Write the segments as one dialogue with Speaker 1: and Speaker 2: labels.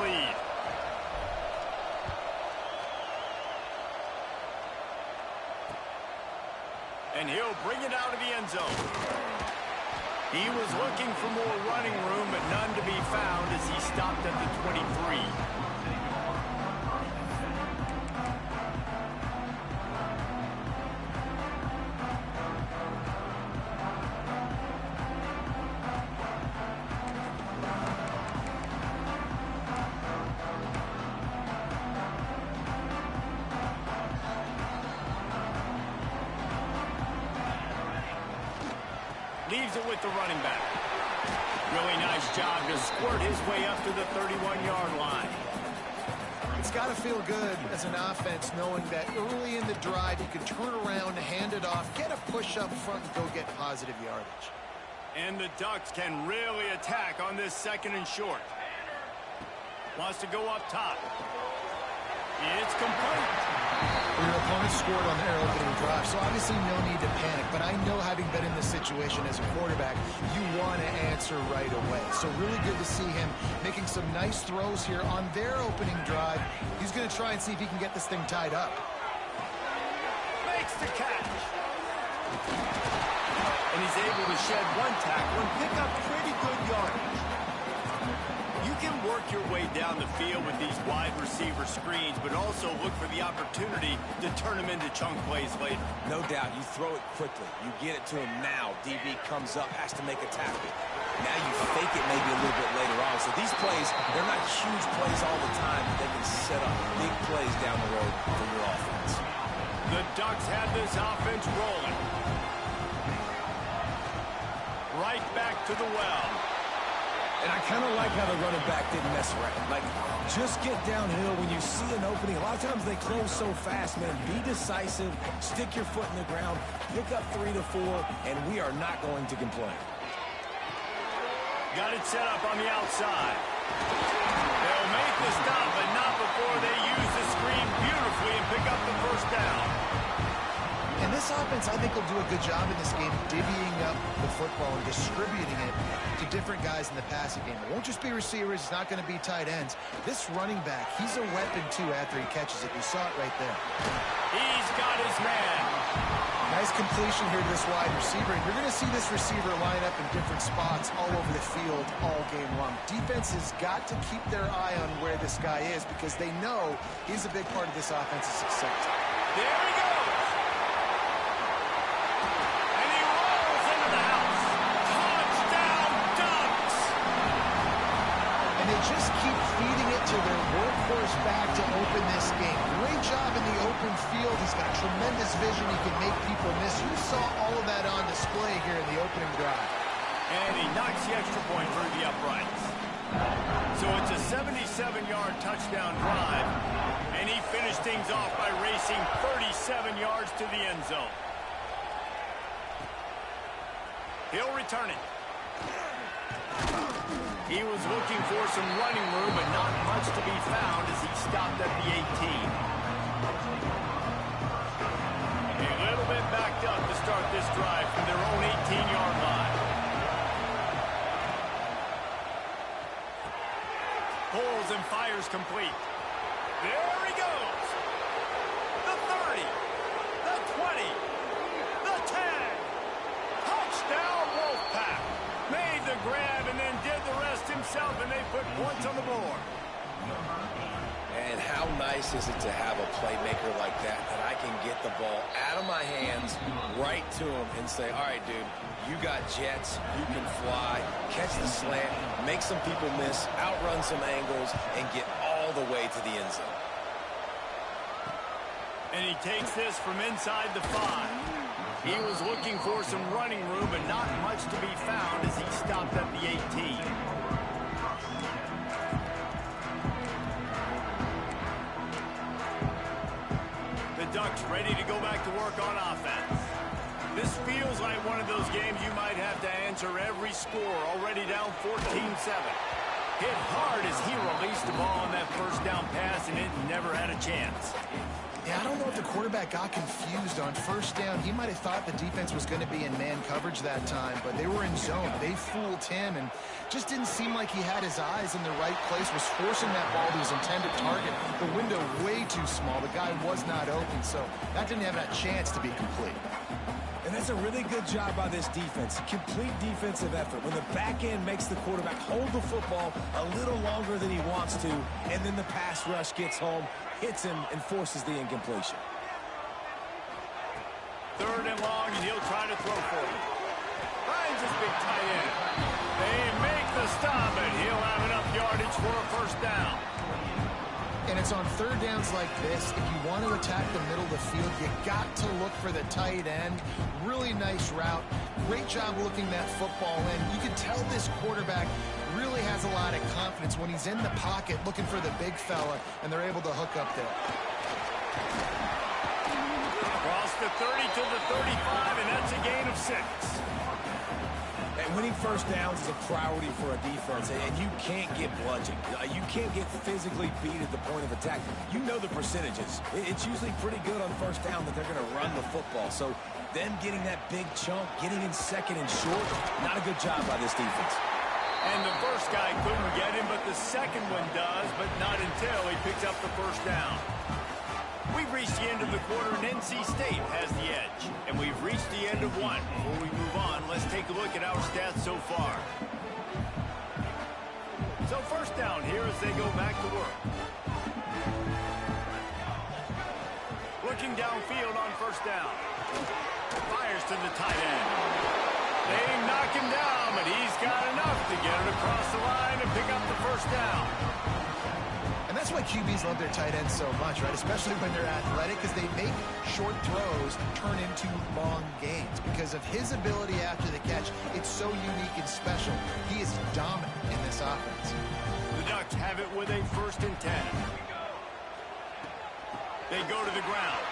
Speaker 1: lead. And he'll bring it out of the end zone. He was looking for more running room, but none to be found as he stopped at the 23. Leaves it with the running back. Really nice job to squirt his way up to the 31-yard line.
Speaker 2: It's got to feel good as an offense knowing that early in the drive you can turn around, hand it off, get a push up front, and go get positive yardage.
Speaker 1: And the Ducks can really attack on this 2nd and short. Wants to go up top. It's complete.
Speaker 2: Your opponent scored on their opening drive, so obviously no need to panic. But I know, having been in this situation as a quarterback, you want to answer right away. So really good to see him making some nice throws here on their opening drive. He's going to try and see if he can get this thing tied up.
Speaker 1: Makes the catch. And he's able to shed one tackle and pick up pretty good yardage. You can work your way down the field with these wide receiver screens, but also look for the opportunity to turn them into chunk plays later.
Speaker 3: No doubt, you throw it quickly. You get it to him now. DB comes up, has to make a tackle. Now you fake it maybe a little bit later on. So these plays, they're not huge plays all the time, but they can set up big plays down the road for your offense.
Speaker 1: The Ducks have this offense rolling. Right back to the well.
Speaker 3: And I kind of like how the running back didn't mess around. Like, just get downhill when you see an opening. A lot of times they close so fast, man. Be decisive, stick your foot in the ground, pick up 3 to 4, and we are not going to complain.
Speaker 1: Got it set up on the outside. They'll make the stop, but not before they use the screen beautifully and pick up the first down.
Speaker 2: And this offense, I think, will do a good job in this game divvying up the football and distributing it to different guys in the passing game. It won't just be receivers. It's not going to be tight ends. This running back, he's a weapon, too, after he catches it. You saw it right there.
Speaker 1: He's got his man.
Speaker 2: Nice completion here to this wide receiver. And you're going to see this receiver line up in different spots all over the field all game long. Defense has got to keep their eye on where this guy is because they know he's a big part of this offense's success.
Speaker 1: There he goes. And he rolls into the house. Touchdown, Ducks.
Speaker 2: And they just keep feeding it to their workhorse back to open this game. Great job in the open field. He's got tremendous vision. He can make people miss. You saw all of that on display here in the opening drive.
Speaker 1: And he knocks the extra point through the uprights. So it's a 77-yard touchdown drive. And he finished things off by racing 37 yards to the end zone. He'll return it. He was looking for some running room, but not much to be found as he stopped at the 18. A little bit backed up to start this drive from their own 18-yard line. Pulls and fires complete. There he goes. The 30. The 20. The 10. Touchdown, Wolfpack. Made the grab and then did the rest himself, and they put points on the board.
Speaker 3: And how nice is it to have a playmaker like that I can get the ball out of my hands right to him and say, all right, dude, you got jets, you can fly, catch the slant, make some people miss, outrun some angles, and get all the way to the end zone.
Speaker 1: And he takes this from inside the 5. He was looking for some running room, but not much to be found as he stopped at the 18. The Ducks ready to go back to work on offense. This feels like one of those games you might have to answer every score, already down 14-7. Hit hard as he released the ball on that first down pass, and it never had a chance.
Speaker 2: Yeah, I don't know if the quarterback got confused on first down. He might have thought the defense was going to be in man coverage that time, but they were in zone. They fooled him and just didn't seem like he had his eyes in the right place, was forcing that ball to his intended target. The window way too small. The guy was not open, so that didn't have that chance to be complete.
Speaker 4: And that's a really good job by this defense. Complete defensive effort. When the back end makes the quarterback hold the football a little longer than he wants to, and then the pass rush gets home, hits him, and forces the incompletion.
Speaker 1: 3rd and long, and he'll try to throw for it. Finds his big tight end. They make the stop, and he'll have enough yardage for a first down.
Speaker 2: And it's on 3rd downs like this. If you want to attack the middle of the field, you got to look for the tight end. Really nice route. Great job looking that football in. You can tell this quarterback really has a lot of confidence when he's in the pocket looking for the big fella, and they're able to hook up there.
Speaker 1: Across the 30 to the 35, and that's a gain of 6.
Speaker 4: And winning first downs is a priority for a defense, and you can't get bludgeoned. You can't get physically beat at the point of attack. You know the percentages. It's usually pretty good on first down that they're going to run the football. So them getting that big chunk, getting in 2nd and short, not a good job by this defense.
Speaker 1: And the first guy couldn't get him, but the second one does, but not until he picks up the first down. We've reached the end of the quarter, and NC State has the edge. And we've reached the end of one. Before we move on, let's take a look at our stats so far. So first down here as they go back to work. Looking downfield on first down. Fires to the tight end. They knock him down, but he's got enough to get it across the line and pick up the first down.
Speaker 2: And that's why QBs love their tight ends so much, right? Especially when they're athletic, because they make short throws turn into long gains. Because of his ability after the catch, it's so unique and special. He is dominant in this offense.
Speaker 1: The Ducks have it with a 1st and 10. They go to the ground.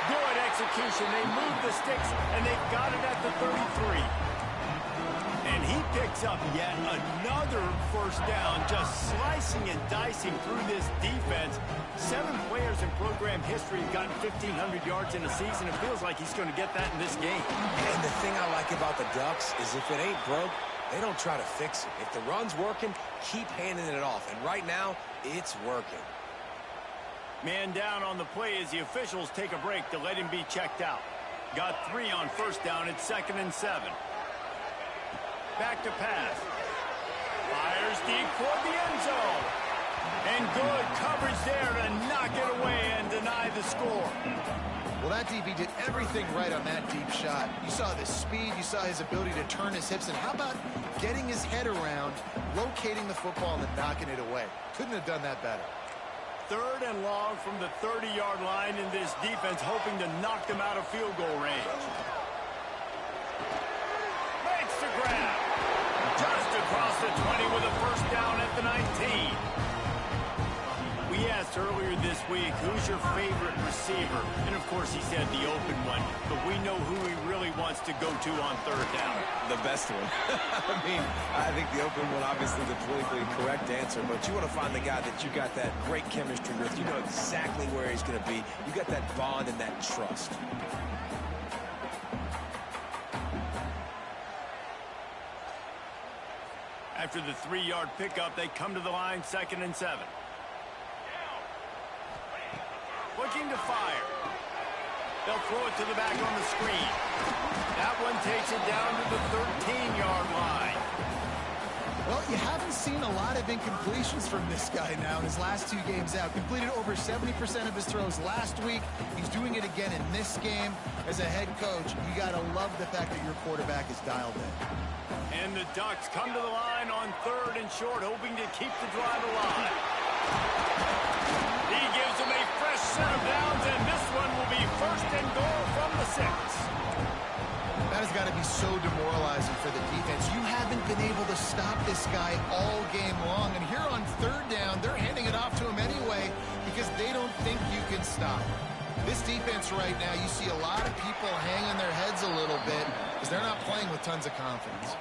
Speaker 1: Good execution. They move the sticks, and they've got it at the 33. And he picks up yet another first down, just slicing and dicing through this defense. 7 players in program history have gotten 1,500 yards in a season. It feels like he's going to get that in this game.
Speaker 4: And the thing I like about the Ducks is if it ain't broke, they don't try to fix it. If the run's working, keep handing it off. And right now, it's working.
Speaker 1: Man down on the play as the officials take a break to let him be checked out. Got 3 on first down at 2nd and 7. Back to pass. Fires deep toward the end zone. And good coverage there to knock it away and deny the score.
Speaker 2: Well, that DB did everything right on that deep shot. You saw the speed, you saw his ability to turn his hips, and how about getting his head around, locating the football, and then knocking it away? Couldn't have done that better.
Speaker 1: 3rd and long from the 30-yard line in this defense, hoping to knock them out of field goal range. Makes the grab. Just across the 20 with a first down at the 19. We asked earlier this week, who's your favorite receiver? And, of course, he said the open one. But we know who he really wants to go to on 3rd down.
Speaker 4: The best one. I mean, I think the open one, obviously, the politically correct answer. But you want to find the guy that you got that great chemistry with. You know exactly where he's going to be. You got that bond and that trust.
Speaker 1: After the 3-yard pickup, they come to the line, 2nd and 7. Looking to fire. They'll throw it to the back on the screen. That one takes it down to the 13-yard line.
Speaker 2: Well, you haven't seen a lot of incompletions from this guy now in his last 2 games out. Completed over 70% of his throws last week. He's doing it again in this game. As a head coach, you got to love the fact that your quarterback is dialed in.
Speaker 1: And the Ducks come to the line on 3rd and short, hoping to keep the drive alive. He gives them a fresh set of downs, and this one will be 1st and goal from the 6.
Speaker 2: That has got to be so demoralizing for the defense. You haven't been able to stop this guy all game long. And here on 3rd down, they're handing it off to him anyway because they don't think you can stop him. This defense right now, you see a lot of people hanging their heads a little bit because they're not playing with tons of confidence.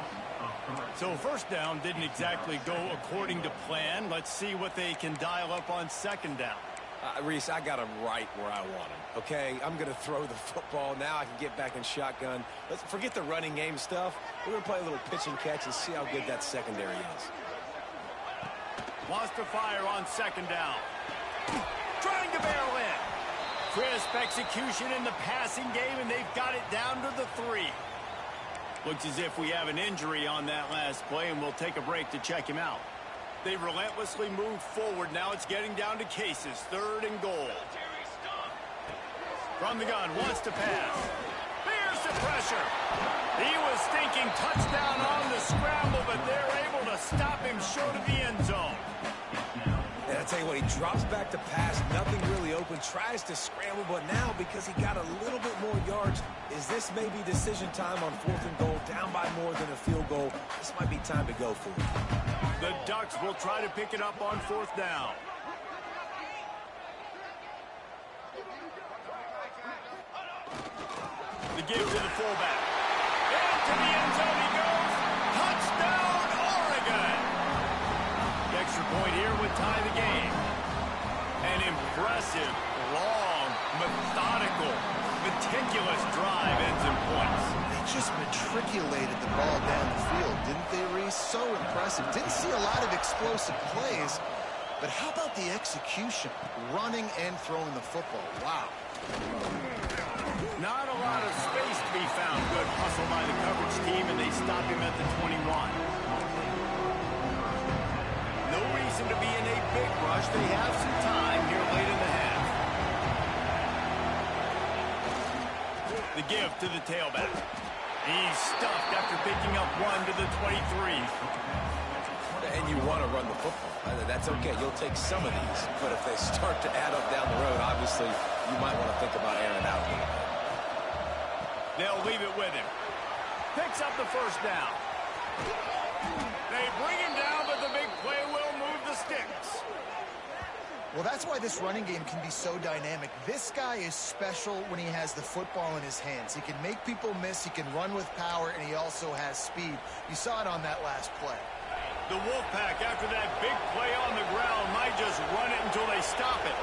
Speaker 1: So first down didn't exactly go according to plan. Let's see what they can dial up on 2nd down.
Speaker 3: Reese, I got him right where I want him, okay? I'm going to throw the football. Now I can get back in shotgun. Let's forget the running game stuff. We're going to play a little pitch and catch and see how good that secondary is.
Speaker 1: Wants to fire on second down. Trying to barrel in. Crisp execution in the passing game, and they've got it down to the 3. Looks as if we have an injury on that last play, and we'll take a break to check him out. They've relentlessly moved forward. Now it's getting down to cases. 3rd and goal. From the gun, wants to pass. There's the pressure. He was thinking touchdown on the scramble, but they're able to stop him short of the end zone.
Speaker 3: And I tell you what, he drops back to pass, nothing really open, tries to scramble, but now because he got a little bit more yards, is this maybe decision time on 4th and goal, down by more than a field goal? This might be time to go for it.
Speaker 1: The Ducks will try to pick it up on 4th down. The give to the fullback. Into the end zone he goes. Touchdown, Oregon! The extra point here would tie the game. An impressive, long, methodical, meticulous drive ends in points.
Speaker 2: They just matriculated the ball down the field, didn't they, Reese? So impressive. Didn't see a lot of explosive plays, but how about the execution? Running and throwing the football. Wow.
Speaker 1: Not a lot of space to be found. Good hustle by the coverage team, and they stop him at the 21. No reason to be in a big rush. They have some time here late in the half. The give to the tailback. He's stuffed after picking up 1 to the 23.
Speaker 3: And you want to run the football. That's okay. You'll take some of these. But if they start to add up down the road, obviously, you might want to think about airing it out a little bit.
Speaker 1: They'll leave it with him. Picks up the 1st down. They bring him down, but the big play will move the sticks.
Speaker 2: Well, that's why this running game can be so dynamic. This guy is special when he has the football in his hands. He can make people miss, he can run with power, and he also has speed. You saw it on that last play.
Speaker 1: The Wolfpack, after that big play on the ground, might just run it until they stop it.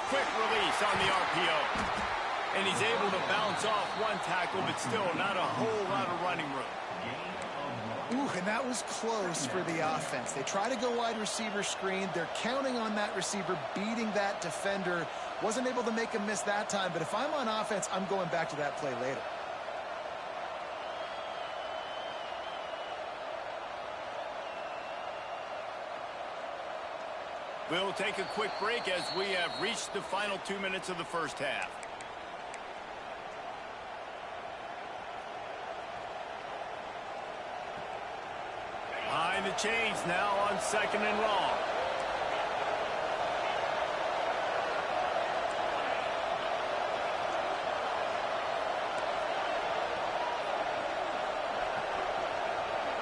Speaker 1: Quick release on the RPO. And he's able to bounce off one tackle, but still not a whole lot of running room.
Speaker 2: Ooh, and that was close for the offense. They try to go wide receiver screen. They're counting on that receiver beating that defender. Wasn't able to make him miss that time, but if I'm on offense, I'm going back to that play later.
Speaker 1: We'll take a quick break as we have reached the final 2 minutes of the 1st half. Behind the chains now on 2nd and long.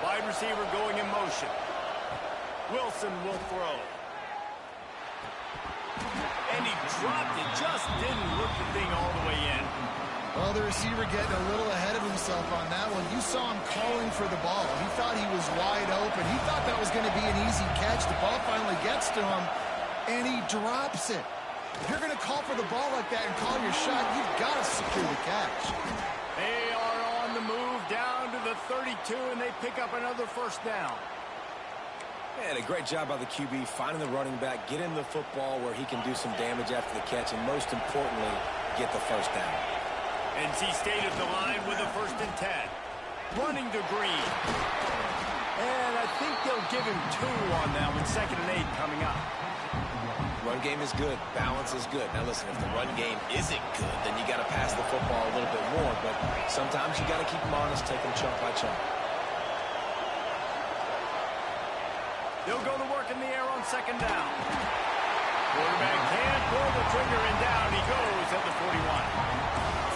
Speaker 1: Wide receiver going in motion. Wilson will throw. And he dropped it, just didn't look the thing all the way in.
Speaker 2: Well, the receiver getting a little ahead of himself on that one. You saw him calling for the ball. He thought he was wide open. He thought that was going to be an easy catch. The ball finally gets to him, and he drops it. If you're going to call for the ball like that and call your shot, you've got to secure the catch.
Speaker 1: They are on the move down to the 32, and they pick up another 1st down.
Speaker 3: And a great job by the QB finding the running back, get him the football where he can do some damage after the catch, and most importantly, get the 1st down.
Speaker 1: NC State at the line with a 1st and 10. Running to Green. And I think they'll give him 2 on that one. 2nd and 8 coming up.
Speaker 3: Run game is good. Balance is good. Now listen, if the run game isn't good, then you got to pass the football a little bit more. But sometimes you got to keep them honest, take them chunk by chunk.
Speaker 1: They'll go to work in the air on 2nd down. Quarterback can't pull the trigger, and down he goes at the 41.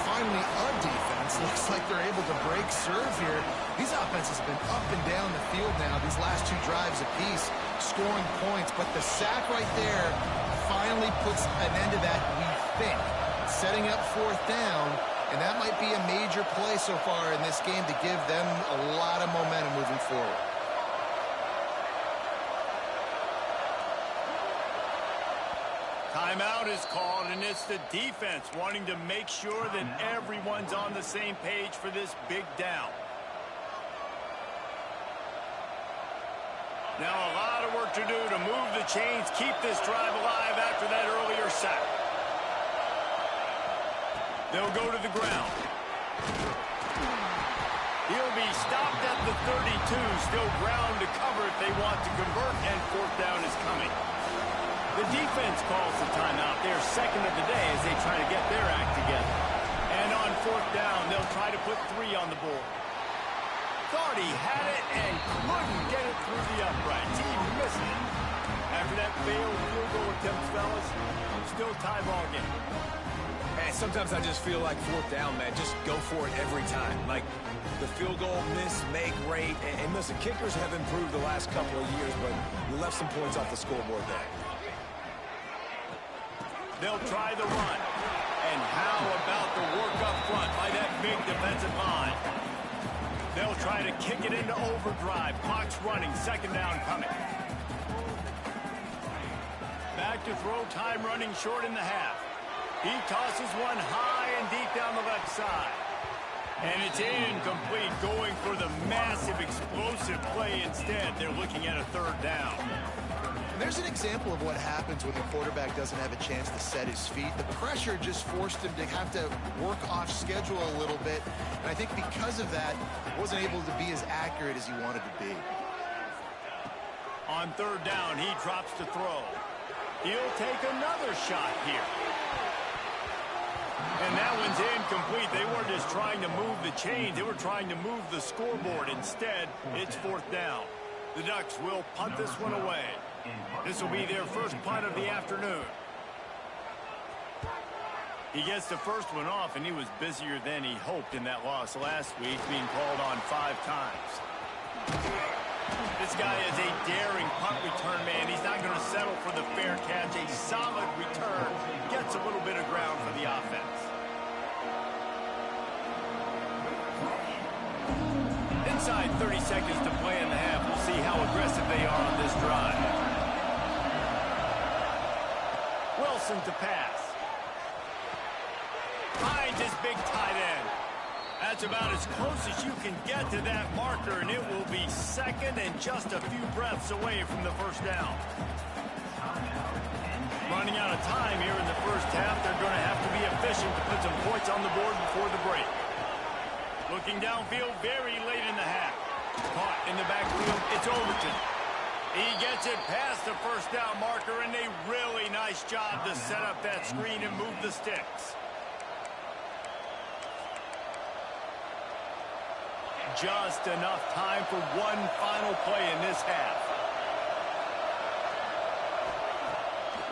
Speaker 2: Finally, a defense. Looks like they're able to break serve here. These offenses have been up and down the field now, these last 2 drives apiece, scoring points. But the sack right there finally puts an end to that, we think. Setting up 4th down, and that might be a major play so far in this game to give them a lot of momentum moving forward.
Speaker 1: Timeout is called, and it's the defense wanting to make sure that everyone's on the same page for this big down. Now a lot of work to do to move the chains, keep this drive alive after that earlier sack. They'll go to the ground. He'll be stopped at the 32, still ground to cover if they want to convert, and fourth down is coming. The defense calls the timeout. They're second of the day as they try to get their act together. And on fourth down, they'll try to put 3 on the board. Thought he had it and couldn't get it through the uprights. He missed it. After that failed field goal attempt, fellas, still tie ball game.
Speaker 4: Man, sometimes I just feel like fourth down, man. Just go for it every time. Like the field goal miss, make rate. And listen, kickers have improved the last couple of years, but we left some points off the scoreboard there.
Speaker 1: They'll try the run. And how about the work up front by that big defensive line? They'll try to kick it into overdrive. Clock's running. Second down coming. Back to throw. Time running short in the half. He tosses one high and deep down the left side. And it's incomplete, going for the massive explosive play instead. They're looking at a third down.
Speaker 2: And there's an example of what happens when the quarterback doesn't have a chance to set his feet. The pressure just forced him to have to work off schedule a little bit. And I think because of that, wasn't able to be as accurate as he wanted to be.
Speaker 1: On third down, he drops to throw. He'll take another shot here. And that one's incomplete. They weren't just trying to move the chains. They were trying to move the scoreboard. Instead, it's fourth down. The Ducks will punt this one away. This will be their first punt of the afternoon. He gets the first one off, and he was busier than he hoped in that loss last week, being called on 5 times. This guy is a daring punt return man. He's not going to settle for the fair catch. A solid return gets a little bit of ground for the offense. Inside 30 seconds to play in the half. We'll see how aggressive they are on this drive. Wilson to pass. Finds his big tight end. That's about as close as you can get to that marker, and it will be second and just a few breaths away from the first down. Running out of time here in the first half. They're going to have to be efficient to put some points on the board before the break. Looking downfield very late in the half. Caught in the backfield. It's Overton. He gets it past the first down marker, and a really nice job to set up that screen and move the sticks. Just enough time for one final play in this half.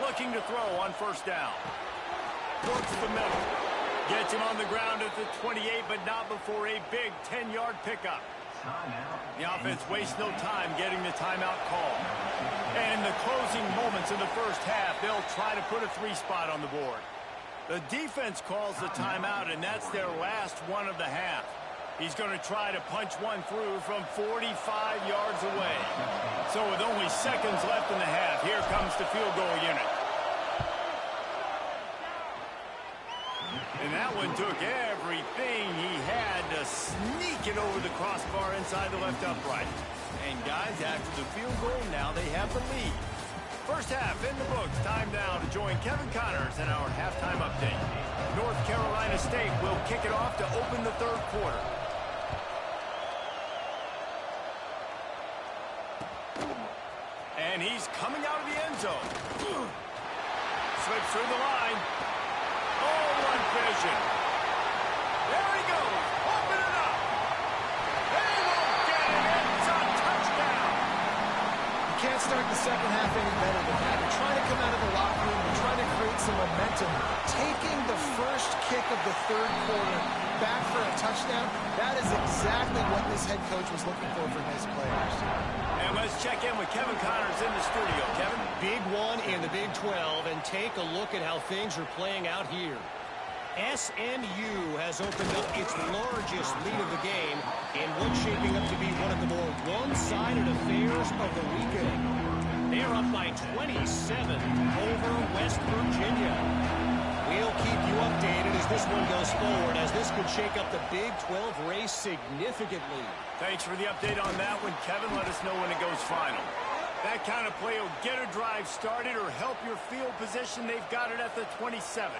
Speaker 1: Looking to throw on first down. Works the middle. Gets him on the ground at the 28, but not before a big 10-yard pickup. The offense wastes no time getting the timeout call. And in the closing moments of the first half, they'll try to put a 3 spot on the board. The defense calls the timeout, and that's their last one of the half. He's going to try to punch one through from 45 yards away. So with only seconds left in the half, here comes the field goal unit. And that one took everything he had to sneak it over the crossbar inside the left upright. And guys, after the field goal, now they have the lead. First half in the books. Time now to join Kevin Connors in our halftime update. North Carolina State will kick it off to open the third quarter. And he's coming out of the end zone. Slips through the line. Oh, one vision. There he goes. Open it up. They won't get it. It's a touchdown.
Speaker 2: You can't start the second half any better than that. You're trying to come out of the locker room. You're trying to create some momentum. Taking the first kick of the third quarter back for a touchdown, that is exactly what this head coach was looking for from his players.
Speaker 1: And let's check in with Kevin Connors in the studio. Kevin?
Speaker 5: Big one in the Big 12, and take a look at how things are playing out here. SMU has opened up its largest lead of the game in what's shaping up to be one of the more one-sided affairs of the weekend. They are up by 27 over West Virginia. We'll keep you updated as this one goes forward, as this could shake up the Big 12 race significantly.
Speaker 1: Thanks for the update on that one, Kevin. Let us know when it goes final. That kind of play will get a drive started or help your field position. They've got it at the 27.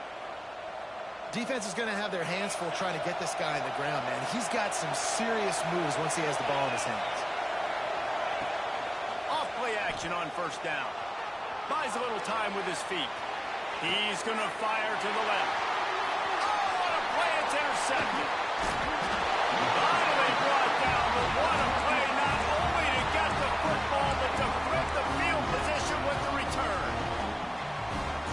Speaker 2: Defense is going to have their hands full trying to get this guy on the ground, man. He's got some serious moves once he has the ball in his hands.
Speaker 1: Off play action on first down. Buys a little time with his feet. He's going to fire to the left. Oh, what a play. It's intercepted. Finally brought down, but what a play. Not only to get the football, but to flip the field position with the return.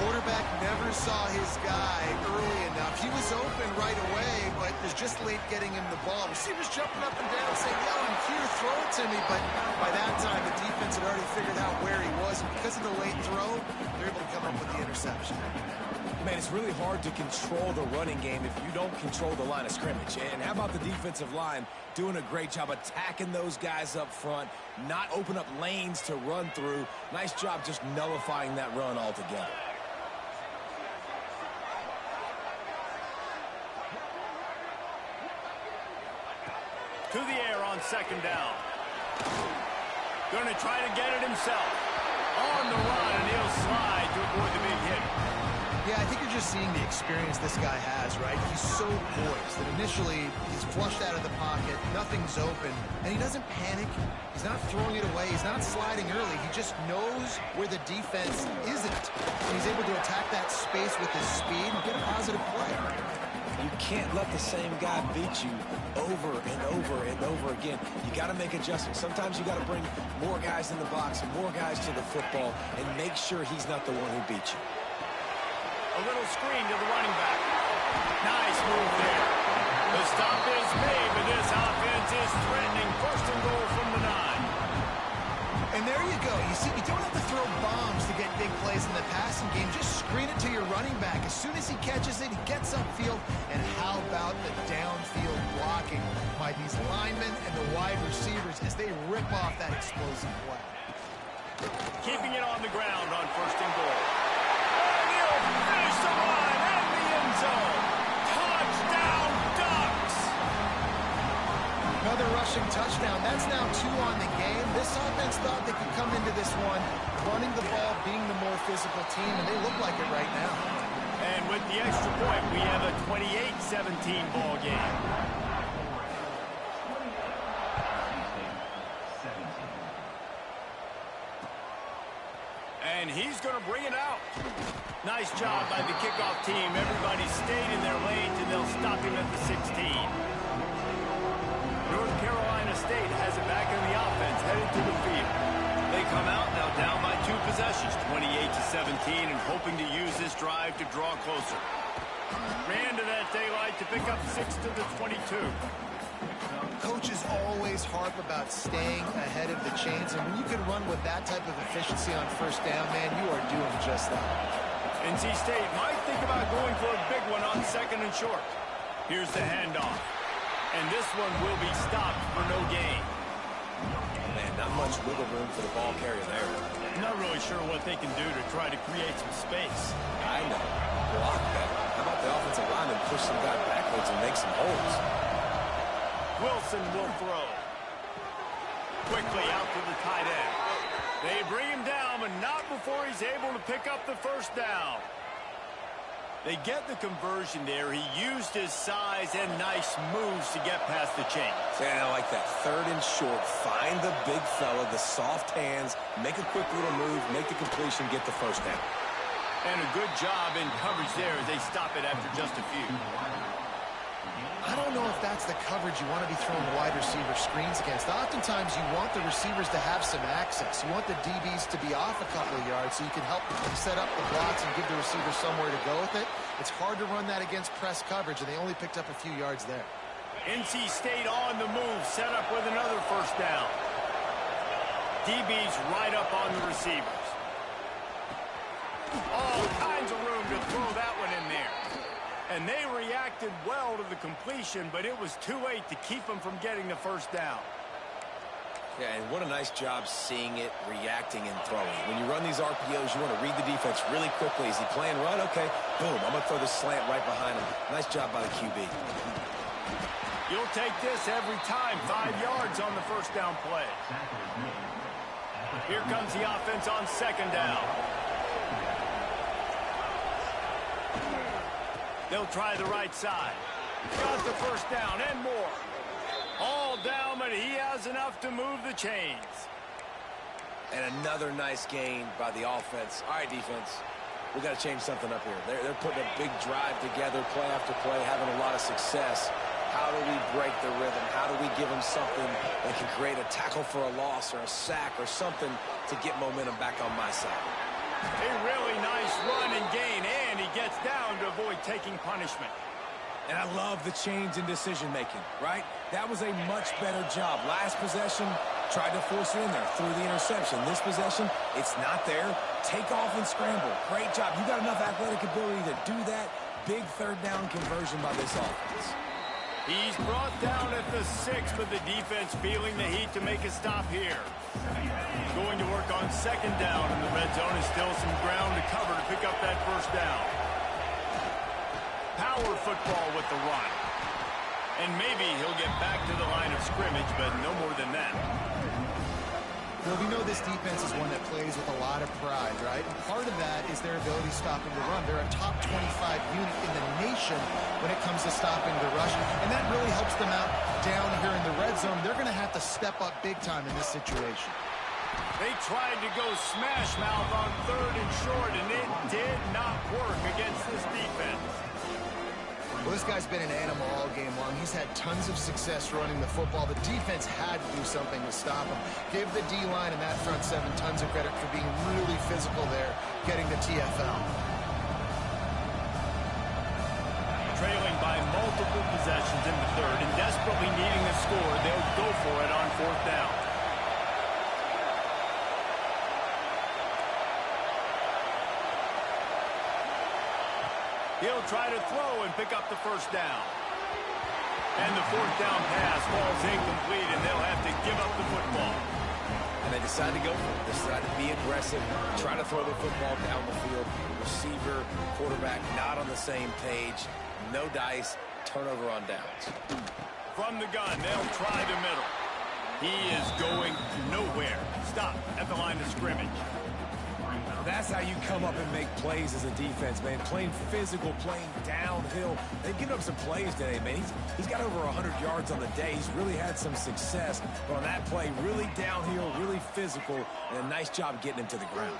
Speaker 2: Quarterback never saw his guy early enough. He was open right away, but was just late getting him the ball. Receivers jumping up and down saying, "Yo, I'm here, throw it to me." But by that time, the defense had already figured out where he was. And because of the late throw, they're able to come up with the interception.
Speaker 4: Man, it's really hard to control the running game if you don't control the line of scrimmage. And how about the defensive line doing a great job attacking those guys up front, not open up lanes to run through. Nice job just nullifying that run altogether.
Speaker 1: To the air on second down. Going to try to get it himself. On the run, and he'll slide to avoid the big hit.
Speaker 2: Yeah, I think you're just seeing the experience this guy has, right? He's so poised that initially he's flushed out of the pocket, nothing's open, and he doesn't panic. He's not throwing it away. He's not sliding early. He just knows where the defense isn't. And he's able to attack that space with his speed and get a positive play.
Speaker 4: You can't let the same guy beat you over and over and over again. You got to make adjustments. Sometimes you got to bring more guys in the box and more guys to the football and make sure he's not the one who beat you.
Speaker 1: A little screen to the running back. Nice move there. The stop is made, but this offense is threatening. First and goal from the 9.
Speaker 2: And there you go. You see, you don't have to throw bombs to get big plays in the passing game. Just screen it to your running back. As soon as he catches it, he gets upfield. And how about the downfield blocking by these linemen and the wide receivers as they rip off that explosive play.
Speaker 1: Keeping it on the ground on first and goal. And he'll finish the line and the end zone. Touchdown, Ducks!
Speaker 2: Another rushing touchdown. That's now 2 on the game. This offense thought they could come into this one running the ball, being the more physical team, and they look like it right now.
Speaker 1: And with the extra point, we have a 28-17 ball game. And he's going to bring it out. Nice job by the kickoff team. Everybody stayed in their lanes, and they'll stop him at the 16. North Carolina State has it back in the offense, headed to the field. They come out now down by 2 possessions, 28-17, and hoping to use this drive to draw closer. Ran to that daylight to pick up 6 to the 22.
Speaker 2: Coaches always harp about staying ahead of the chains, and when you can run with that type of efficiency on first down, man, you are doing just that.
Speaker 1: NC State might think about going for a big one on second and short. Here's the handoff. And this one will be stopped for no gain.
Speaker 4: Man, not much wiggle room for the ball carrier there.
Speaker 1: Not really sure what they can do to try to create some space.
Speaker 4: I know. Block better. How about the offensive lineman push some guy backwards and make some holes?
Speaker 1: Wilson will throw. Quickly out to the tight end. They bring him down, but not before he's able to pick up the first down. They get the conversion there. He used his size and nice moves to get past the chains.
Speaker 4: Yeah, I like that. Third and short. Find the big fella, the soft hands, make a quick little move, make the completion, get the first down.
Speaker 1: And a good job in coverage there as they stop it after just a few.
Speaker 2: I don't know if that's the coverage you want to be throwing wide receiver screens against. Oftentimes, you want the receivers to have some access. You want the DBs to be off a couple of yards so you can help set up the blocks and give the receiver somewhere to go with it. It's hard to run that against press coverage, and they only picked up a few yards there.
Speaker 1: NC State on the move, set up with another first down. DB's right up on the receivers. All kinds of room to throw that one in there. And they reacted well to the completion, but it was too late to keep them from getting the first down.
Speaker 3: Yeah, and what a nice job seeing it, reacting, and throwing. When you run these RPOs, you want to read the defense really quickly. Is he playing run? Okay, boom, I'm going to throw the slant right behind him. Nice job by the QB.
Speaker 1: You'll take this every time. 5 yards on the first down play. Here comes the offense on second down. They'll try the right side. Got the first down and more. All down, but he has enough to move the chains.
Speaker 3: And another nice gain by the offense. All right, defense, we got to change something up here. They're putting a big drive together, play after play, having a lot of success. How do we break the rhythm? How do we give them something that can create a tackle for a loss or a sack or something to get momentum back on my side?
Speaker 1: A really nice run and gain, and he gets down to avoid taking punishment.
Speaker 4: And I love the change in decision-making, right? That was a much better job. Last possession, tried to force it in there, threw the interception. This possession, it's not there. Take off and scramble. Great job. You got enough athletic ability to do that. Big third down conversion by this offense.
Speaker 1: He's brought down at the 6, but the defense feeling the heat to make a stop here. Going to work on second down, and the red zone is still some ground to cover to pick up that first down. Power football with the run. And maybe he'll get back to the line of scrimmage, but no more than that.
Speaker 2: Well, we know this defense is one that plays with a lot of pride, right? And part of that is their ability stopping the run. They're a top 25 unit in the nation when it comes to stopping the rush, and that really helps them out down here in the red zone. They're going to have to step up big time in this situation.
Speaker 1: They tried to go smash mouth on third and short, and it did not work against this defense.
Speaker 2: Well, this guy's been an animal all game long. He's had tons of success running the football. The defense had to do something to stop him. Give the D-line and that front seven tons of credit for being really physical there, getting the TFL.
Speaker 1: Trailing by multiple possessions in the third and desperately needing a score, they'll go for it on fourth down. He'll try to throw and pick up the first down. And the fourth down pass falls incomplete, and they'll have to give up the football.
Speaker 3: And they decide to go for it. They decide to be aggressive, try to throw the football down the field. Receiver, quarterback not on the same page. No dice, turnover on downs.
Speaker 1: From the gun, they'll try the middle. He is going nowhere. Stop at the line of scrimmage.
Speaker 4: That's how you come up and make plays as a defense, man. Playing physical, playing downhill. They've given up some plays today, man. He's got over 100 yards on the day. He's really had some success. But on that play, really downhill, really physical, and a nice job getting him to the ground.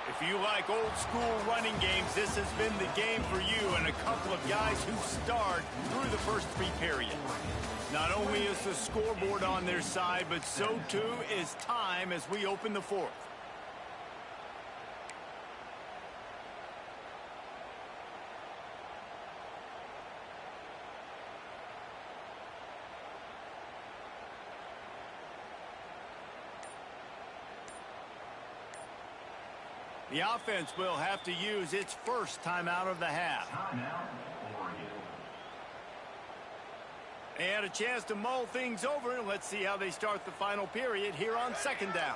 Speaker 1: If you like old school running games, this has been the game for you and a couple of guys who starred through the first 3 periods. Not only is the scoreboard on their side, but so too is time as we open the fourth. The offense will have to use its first timeout of the half. They had a chance to mull things over. Let's see how they start the final period here on second down.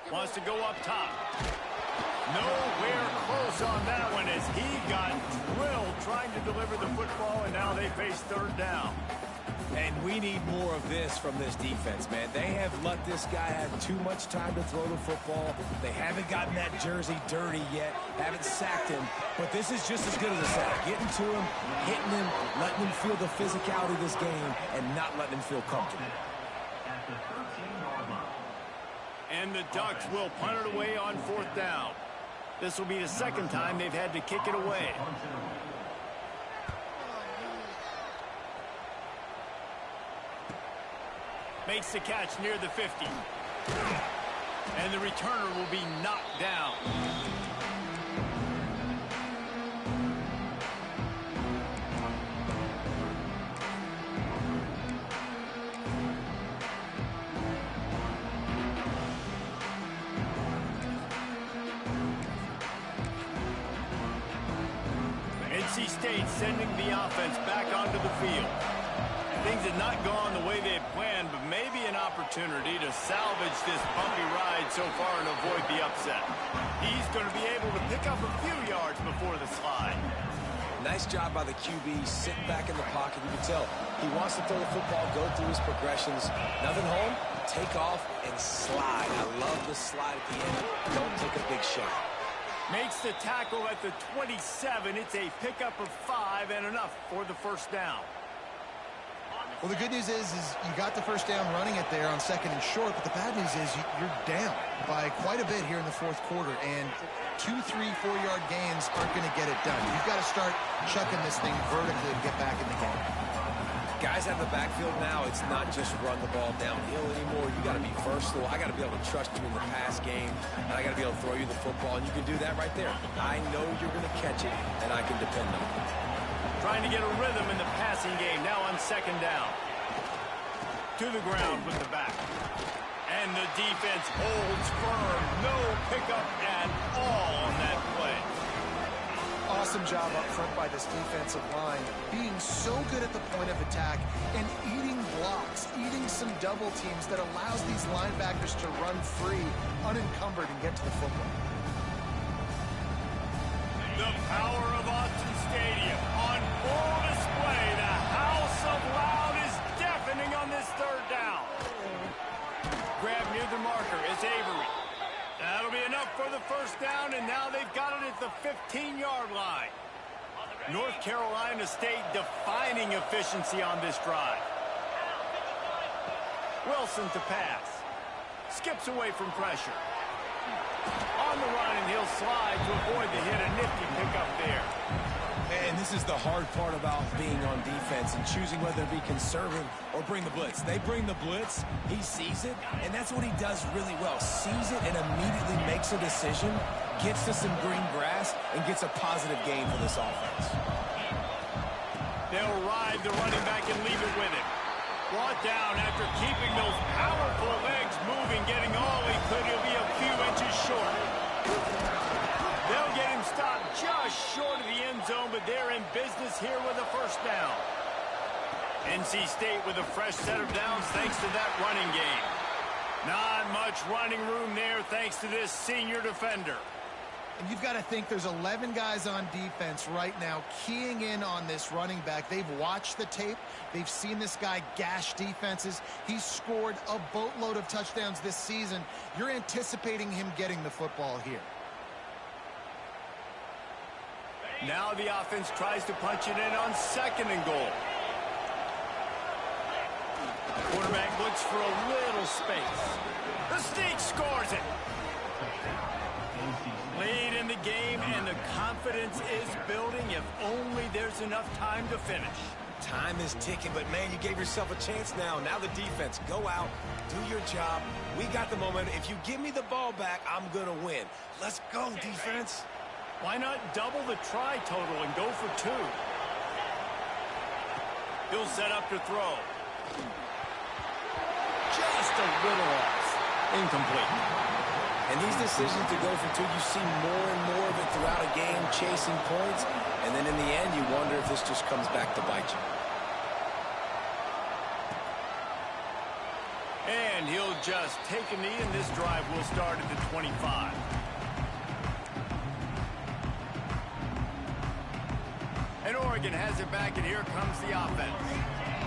Speaker 1: Wants to go up top. Nowhere close on that one as he got drilled trying to deliver the football, and now they face third down.
Speaker 4: And we need more of this from this defense, man. They have let this guy have too much time to throw the football. They haven't gotten that jersey dirty yet, haven't sacked him. But this is just as good as a sack. Getting to him, hitting him, letting him feel the physicality of this game, and not letting him feel comfortable.
Speaker 1: And the Ducks will punt it away on fourth down. This will be the second time they've had to kick it away. Makes the catch near the 50. And the returner will be knocked down. NC State change, sending the offense back onto the field. Things had not gone the way they had planned, but maybe an opportunity to salvage this bumpy ride so far and avoid the upset. He's going to be able to pick up a few yards before the slide.
Speaker 3: Nice job by the QB, sitting back in the pocket. You can tell he wants to throw the football, go through his progressions. Nothing home, take off, and slide. I love the slide at the end. Don't take a big shot.
Speaker 1: Makes the tackle at the 27. It's a pickup of 5 and enough for the first down.
Speaker 2: Well, the good news is you got the first down running it there on 2nd and short, but the bad news is you're down by quite a bit here in the 4th quarter, and 2, 3, 4-yard gains aren't going to get it done. You've got to start chucking this thing vertically to get back in the game.
Speaker 3: Guys out of the backfield now, it's not just run the ball downhill anymore. You got to be versatile. I got to be able to trust you in the pass game, and I got to be able to throw you the football, and you can do that right there. I know you're going to catch it, and I can depend on it.
Speaker 1: Trying to get a rhythm in the passing game now on 2nd down. To the ground with the back. And the defense holds firm. No pickup at all on that play.
Speaker 2: Awesome job up front by this defensive line, being so good at the point of attack and eating blocks, eating some double teams that allows these linebackers to run free, unencumbered, and get to the football.
Speaker 1: The power of Autzen Stadium on full display. The house of loud is deafening on this 3rd down. Grab near the marker is Avery. That'll be enough for the first down, and now they've got it at the 15-yard line. North Carolina State defining efficiency on this drive. Wilson to pass. Skips away from pressure. On the run, and he'll slide to avoid the hit. A nifty pickup there.
Speaker 4: And this is the hard part about being on defense and choosing whether to be conservative or bring the blitz. They bring the blitz, he sees it, and that's what he does really well. Sees it and immediately makes a decision, gets to some green grass, and gets a positive gain for this offense.
Speaker 1: They'll ride the running back and leave it with him. Brought down after keeping those powerful legs moving, getting all he could. He'll be a few inches short. They'll get him stopped just short of the end zone, but they're in business here with a first down. NC State with a fresh set of downs thanks to that running game. Not much running room there thanks to this senior defender.
Speaker 2: And you've got to think there's 11 guys on defense right now keying in on this running back. They've watched the tape. They've seen this guy gash defenses. He's scored a boatload of touchdowns this season. You're anticipating him getting the football here.
Speaker 1: Now the offense tries to punch it in on 2nd and goal. Quarterback looks for a little space. The sneak scores it. Lead in the game, and the confidence is building if only there's enough time to finish.
Speaker 3: Time is ticking, but, man, you gave yourself a chance now. Now the defense, go out, do your job. We got the momentum. If you give me the ball back, I'm going to win. Let's go, defense.
Speaker 1: Why not double the try total and go for 2? He'll set up to throw. Just a little off. Incomplete.
Speaker 3: And these decisions to go for 2, you see more and more of it throughout a game, chasing points. And then in the end, you wonder if this just comes back to bite you.
Speaker 1: And he'll just take a knee, and this drive will start at the 25. And Oregon has it back, and here comes the offense.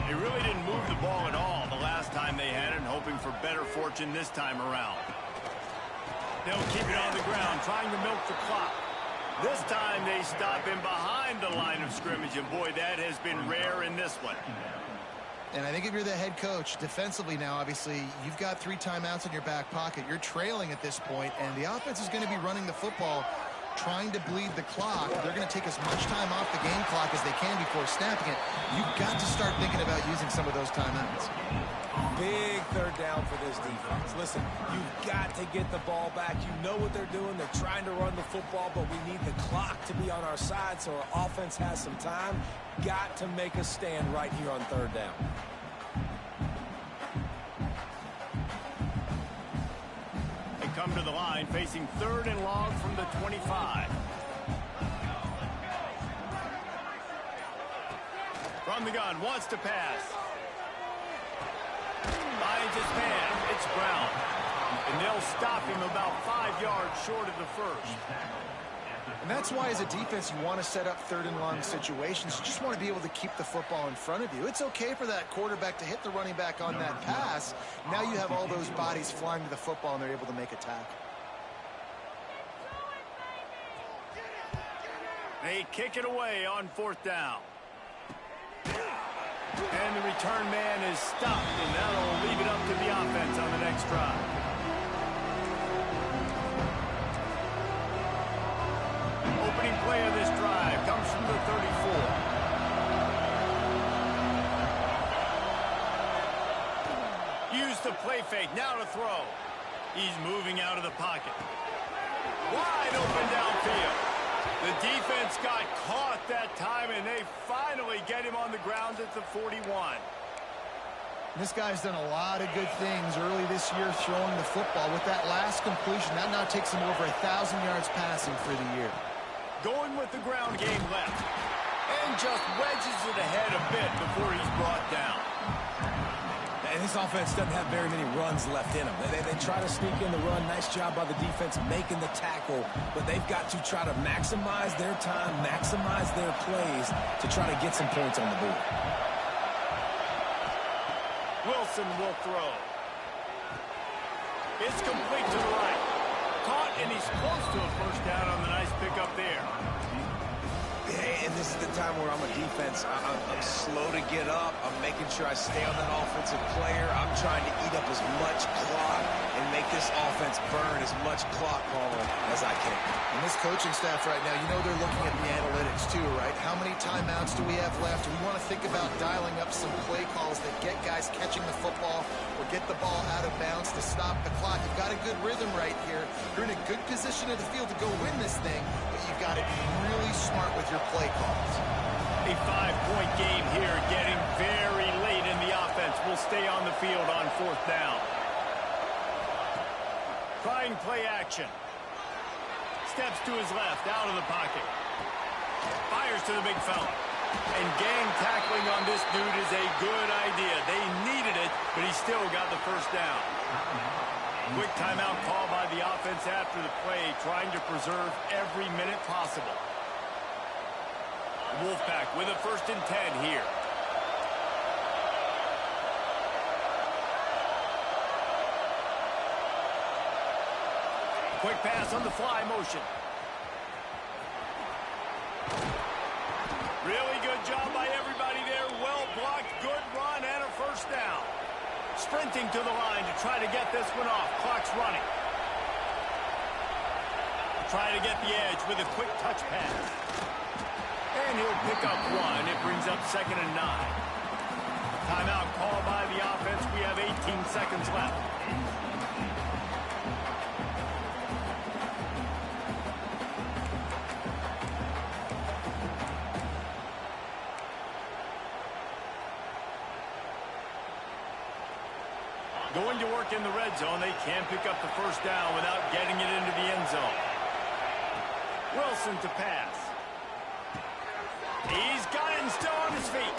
Speaker 1: They really didn't move the ball at all the last time they had it, and hoping for better fortune this time around. They'll keep it on the ground, trying to milk the clock. This time they stop him behind the line of scrimmage, and boy, that has been rare in this one.
Speaker 2: And I think if you're the head coach, defensively now, obviously, you've got 3 timeouts in your back pocket. You're trailing at this point, and the offense is going to be running the football, trying to bleed the clock. They're going to take as much time off the game clock as they can before snapping it. You've got to start thinking about using some of those timeouts.
Speaker 4: Big 3rd down for this defense. Listen, you've got to get the ball back. You know what they're doing. They're trying to run the football, but we need the clock to be on our side so our offense has some time. Got to make a stand right here on 3rd down.
Speaker 1: They come to the line facing 3rd and long from the 25. From the gun, wants to pass. Finds his man. It's Brown. And they'll stop him about 5 yards short of the first.
Speaker 2: And that's why, as a defense, you want to set up third and long situations. You just want to be able to keep the football in front of you. It's okay for that quarterback to hit the running back on that pass. Now you have all those bodies flying to the football, and they're able to make a tackle.
Speaker 1: They kick it away on 4th down. And the return man is stopped, and that'll leave it up to the offense on the next drive. Opening play of this drive comes from the 34. Use the play fake, now to throw. He's moving out of the pocket. Wide open downfield. The defense got caught that time, and they finally get him on the ground at the 41.
Speaker 2: This guy's done a lot of good things early this year throwing the football. With that last completion, that now takes him over 1,000 yards passing for the year.
Speaker 1: Going with the ground game left. And just wedges it ahead a bit before he's brought down.
Speaker 4: And this offense doesn't have very many runs left in them. They try to sneak in the run. Nice job by the defense making the tackle. But they've got to try to maximize their time, maximize their plays to try to get some points on the board.
Speaker 1: Wilson will throw. It's complete to the right. Caught, and he's close to a first down on the nice pickup there.
Speaker 4: And this is the time where I'm a defense. I'm slow to get up. I'm making sure I stay on that offensive player. I'm trying to eat up as much clock and make this offense burn as much clock, Palmer, as I can.
Speaker 2: And this coaching staff right now, you know they're looking at the analytics too, right? How many timeouts do we have left? We want to think about dialing up some play calls that get guys catching the football or get the ball out of bounds to stop the clock. You've got a good rhythm right here. You're in a good position of the field to go win this thing, but you've got to be really smart with your play calls.
Speaker 1: A 5-point game here, getting very late in the offense. Will stay on the field on 4th down. Trying play action. Steps to his left, out of the pocket. Fires to the big fella. And gang tackling on this dude is a good idea. They needed it, but he still got the first down. Quick timeout call by the offense after the play, trying to preserve every minute possible. Wolfpack with a 1st and 10 here. Quick pass on the fly motion. Really good job by everybody there. Well blocked, good run, and a first down. Sprinting to the line to try to get this one off. Clock's running. Try to get the edge with a quick touch pass. And he'll pick up one. It brings up 2nd and 9. Timeout call by the offense. We have 18 seconds left. Going to work in the red zone. They can pick up the first down without getting it into the end zone. Wilson to pass. He's got it and still on his feet.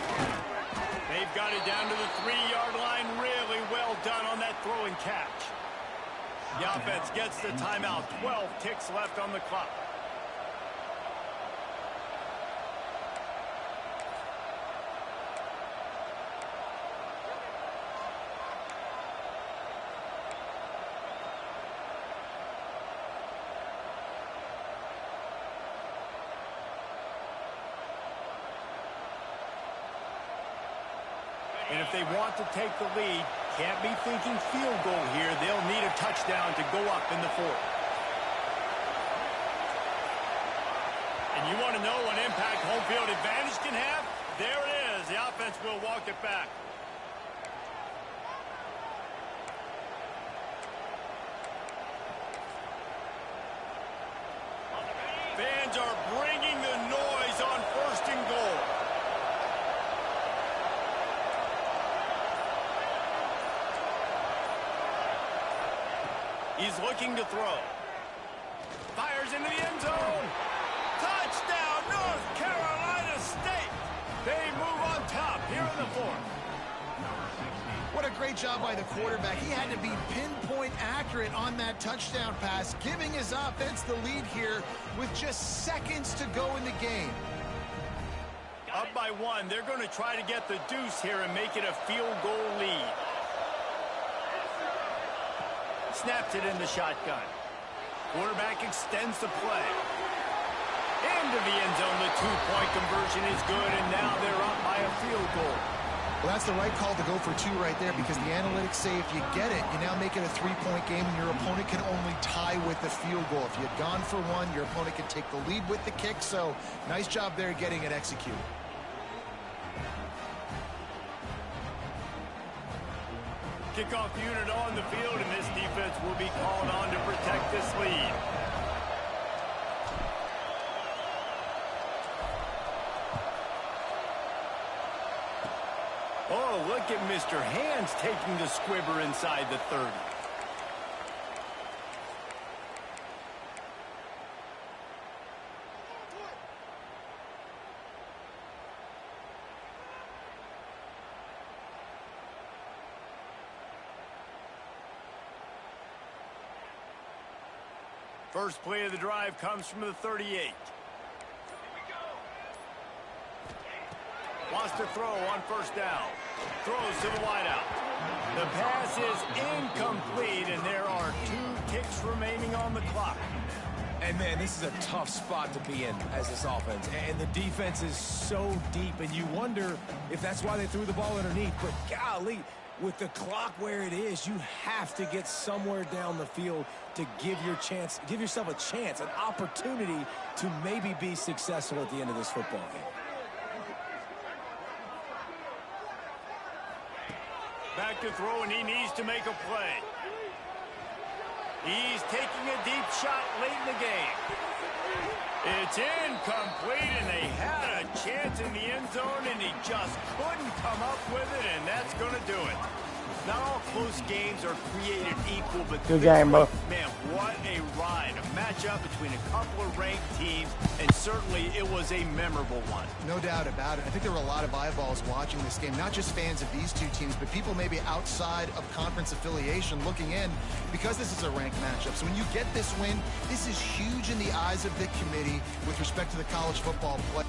Speaker 1: They've got it down to the 3-yard line. Really well done on that throw and catch. The offense gets the timeout. 12 ticks left on the clock. And if they want to take the lead, can't be thinking field goal here. They'll need a touchdown to go up in the 4th. And you want to know what impact home field advantage can have? There it is. The offense will walk it back. Fans are bringing the noise on 1st and goal. He's looking to throw. Fires into the end zone. Touchdown, North Carolina State. They move on top. in the fourth.
Speaker 2: What a great job by the quarterback. He had to be pinpoint accurate on that touchdown pass, giving his offense the lead here with just seconds to go in the game.
Speaker 1: Up by one, they're going to try to get the deuce here and make it a field goal lead. Snaps it in the shotgun. Quarterback extends the play. Into the end zone, the two-point conversion is good, and now they're up by a field goal.
Speaker 2: Well, that's the right call to go for two right there, because the analytics say if you get it, you now make it a three-point game, and your opponent can only tie with the field goal. If you had gone for one, your opponent can take the lead with the kick, so nice job there getting it executed.
Speaker 1: Kickoff unit on the field, and this defense will be called on to protect this lead. Oh, look at Mr. Hands taking the squibber inside the 30. First play of the drive comes from the 38. Wants to throw on first down. Throws to the wideout. The pass is incomplete, and there are 2 ticks remaining on the clock.
Speaker 4: And, man, this is a tough spot to be in as this offense. And the defense is so deep, and you wonder if that's why they threw the ball underneath. But, golly, with the clock where it is, you have to get somewhere down the field to give yourself a chance, an opportunity to maybe be successful at the end of this football game.
Speaker 1: Back to throw, and he needs to make a play. He's taking a deep shot late in the game. It's incomplete, and they had a chance in the end zone, and he just couldn't come up with it, and that's going to do it. Not all close games are created equal, but
Speaker 6: good game, bro.
Speaker 1: Man, what a ride. A matchup between a couple of ranked teams, and certainly it was a memorable one.
Speaker 2: No doubt about it. I think there were a lot of eyeballs watching this game, not just fans of these two teams, but people maybe outside of conference affiliation looking in, because this is a ranked matchup. So when you get this win, this is huge in the eyes of the committee with respect to the college football play.